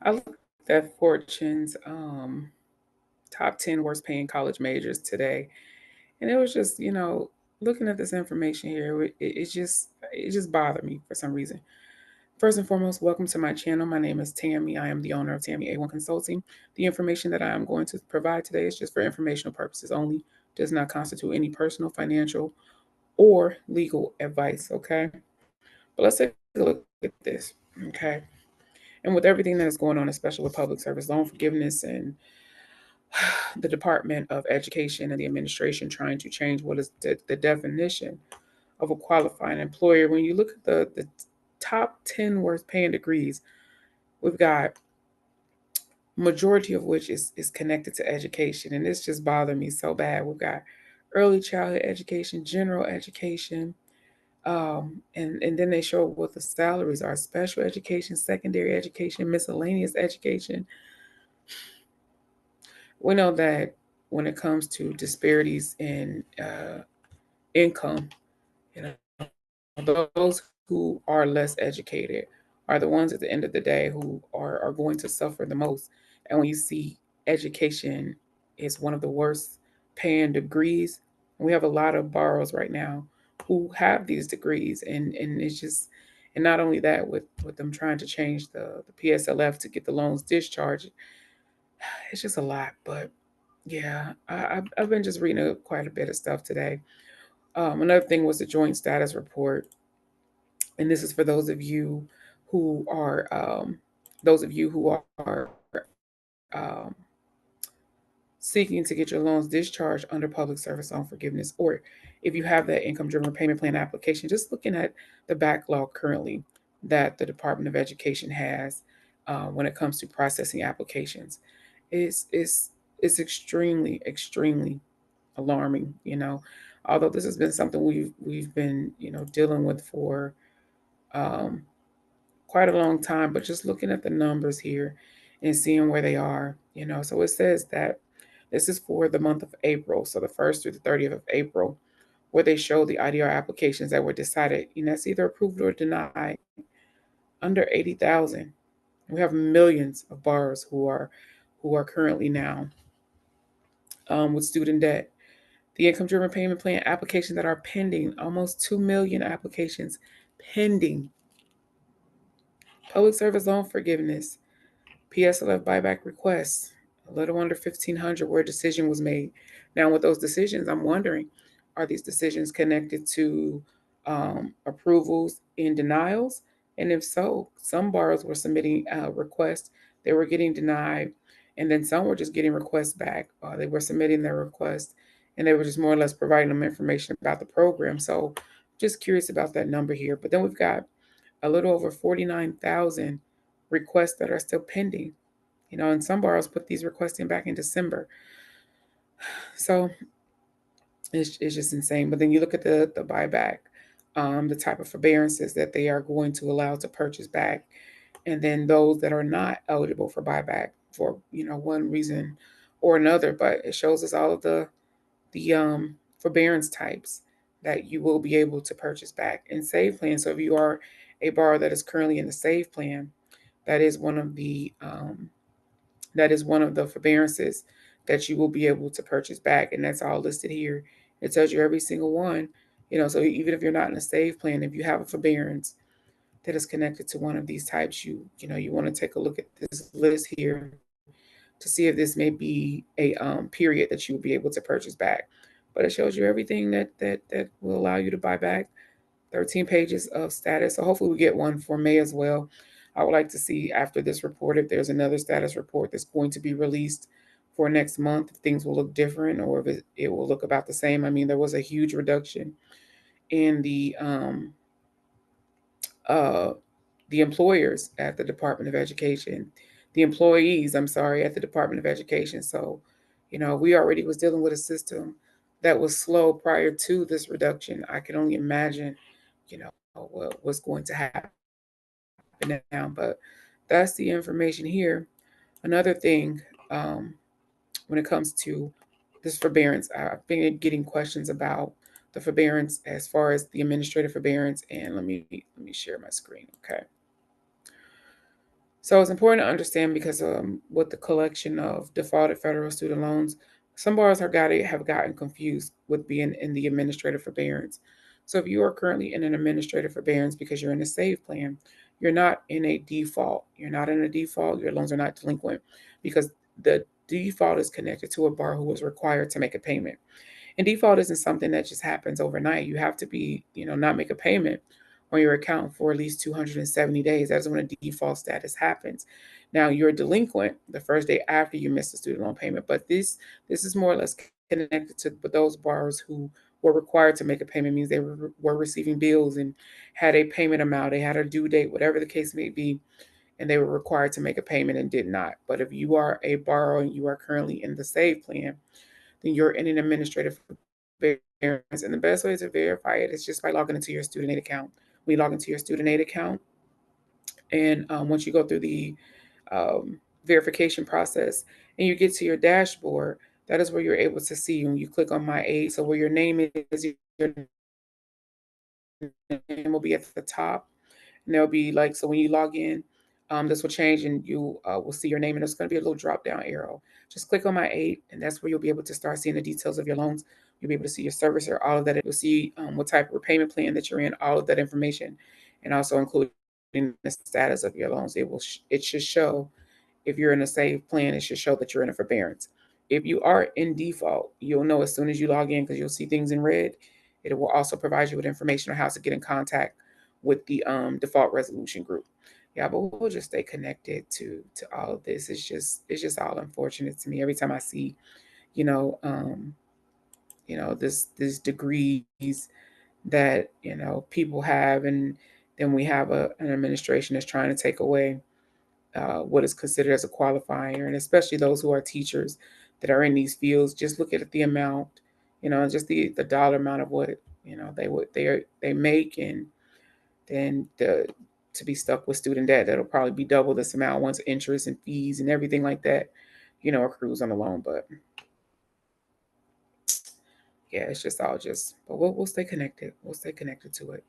I looked at Fortune's top 10 worst paying college majors today, and it was just, looking at this information here, it just bothered me for some reason. First and foremost, welcome to my channel. My name is Tammy. I am the owner of Tammy A1 Consulting. The information that I am going to provide today is just for informational purposes only, does not constitute any personal, financial, or legal advice, okay? But let's take a look at this, okay? And with everything that is going on, especially with public service loan forgiveness and the Department of Education and the administration trying to change what is the definition of a qualifying employer, when you look at the top 10 worst paying degrees, we've got majority of which is connected to education. And this just bothered me so bad. We've got early childhood education, general education, and then they show what the salaries are: special education, secondary education, miscellaneous education. We know that when it comes to disparities in income, those who are less educated are the ones at the end of the day who are going to suffer the most. And when you see education is one of the worst paying degrees, we have a lot of borrowers right now who have these degrees, and it's just, and not only that, with them trying to change the PSLF to get the loans discharged, it's just a lot. But yeah, I've been just reading quite a bit of stuff today. Another thing was the joint status report, and this is for who are those of you who are seeking to get your loans discharged under public service loan forgiveness, or if you have that income driven repayment plan application. Just looking at the backlog currently that the Department of Education has when it comes to processing applications, is extremely alarming. Although this has been something we've been dealing with for um, quite a long time, but just looking at the numbers here and seeing where they are, so it says that this is for the month of April, so the 1st through the 30th of April, where they show the IDR applications that were decided, it's either approved or denied, under 80,000. We have millions of borrowers who are currently now with student debt. The income driven payment plan applications that are pending, almost 2 million applications pending. Public service loan forgiveness, PSLF buyback requests, a little under 1,500 where a decision was made. Now, with those decisions, I'm wondering, are these decisions connected to approvals and denials? And if so, some borrowers were submitting requests, they were getting denied, and then some were just getting requests back. They were submitting their request, and they were just more or less providing them information about the program. So, just curious about that number here. But then we've got a little over 49,000 requests that are still pending. And some borrowers put these requests in back in December. So it's just insane. But then you look at the buyback, the type of forbearances that they are going to allow to purchase back, and then those that are not eligible for buyback for one reason or another. But it shows us all of the forbearance types that you will be able to purchase back in Save Plan. So if you are a borrower that is currently in the Save Plan, that is one of the forbearances that you will be able to purchase back, and that's all listed here. It tells you every single one. So even if you're not in a Save Plan, if you have a forbearance that is connected to one of these types, you want to take a look at this list here to see if this may be a period that you will be able to purchase back. But it shows you everything that will allow you to buy back. 13 pages of status. So hopefully we get one for May as well. I would like to see after this report if there's another status report that's going to be released for next month, if things will look different or if it will look about the same. I mean, there was a huge reduction in uh, the employers at the Department of Education, the employees, I'm sorry, at the Department of Education. So, we already was dealing with a system that was slow prior to this reduction. I can only imagine, what's going to happen now. But that's the information here. Another thing, when it comes to this forbearance, I've been getting questions about the forbearance as far as the administrative forbearance. And let me share my screen. Okay. So it's important to understand because with the collection of defaulted federal student loans, some borrowers have gotten confused with being in the administrative forbearance. So if you are currently in an administrative forbearance because you're in a SAVE plan, you're not in a default. You're not in a default. Your loans are not delinquent because the default is connected to a borrower who was required to make a payment. And default isn't something that just happens overnight. You have to be, not make a payment on your account for at least 270 days. That's when a default status happens. Now you're delinquent the first day after you miss the student loan payment, but this is more or less connected to those borrowers who were required to make a payment. Means they were receiving bills and had a payment amount, they had a due date, whatever the case may be, and they were required to make a payment and did not. But if you are a borrower and you are currently in the SAVE plan, then you're in an administrative forbearance. And the best way to verify it is just by logging into your student aid account. We log into your student aid account, and once you go through the verification process and you get to your dashboard, that is where you're able to see when you click on My Aid. So where your name is, your name will be at the top, and there'll be like, so when you log in, this will change and you will see your name, and there's going to be a little drop down arrow. Just click on My Aid, and that's where you'll be able to start seeing the details of your loans. You'll be able to see your servicer, all of that. You'll see what type of repayment plan that you're in, all of that information, and also including the status of your loans. It should show, if you're in a SAVE plan, it should show that you're in a forbearance. If you are in default, you'll know as soon as you log in because you'll see things in red. It will also provide you with information on how to get in contact with the default resolution group. Yeah, but we'll just stay connected to all of this. It's just all unfortunate to me every time I see, you know, um, this degrees that people have, and then we have an administration that's trying to take away what is considered as a qualifier, and especially those who are teachers that are in these fields. Just look at the amount, just the dollar amount of what they make, and then to be stuck with student debt that'll probably be double this amount once interest and fees and everything like that, accrues on the loan. But yeah, it's just all just. But we'll stay connected. We'll stay connected to it.